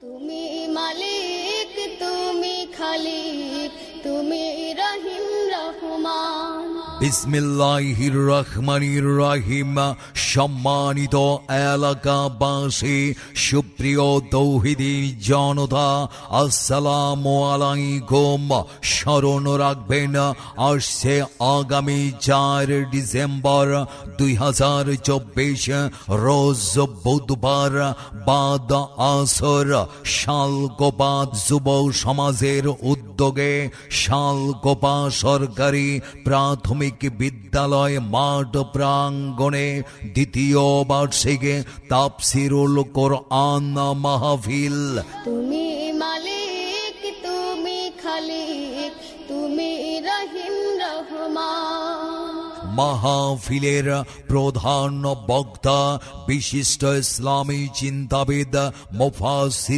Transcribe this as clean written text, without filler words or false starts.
তুমি মালিক, তুমি খালিক, তুমি রহিম রহমান। বিসমিল্লাহির রহমানির রহিম। সম্মানিত এলাকাবাসী, সুপ্রিয় তৌহিদি জনতা, আসসালামু আলাইকুম। স্মরণ রাখবেন, আসছে আগামী 4 ডিসেম্বর 2024 রোজ বুধবার বাদ আসর শালকোপা যুব সমাজের উদ্যোগে শালকোপা সরকারি প্রাথমিক বিদ্যালয় মাঠ প্রাঙ্গণে দ্বিতীয় বার্ষিকী তাফসিরুল কোরআন মাহফিল। তুমি মালিক, তুমি খালিক, তুমি রহিম রহমান। মাহফিলের প্রধান বক্তা বিশিষ্ট ইসলামী চিন্তাবিদ মুফাসসির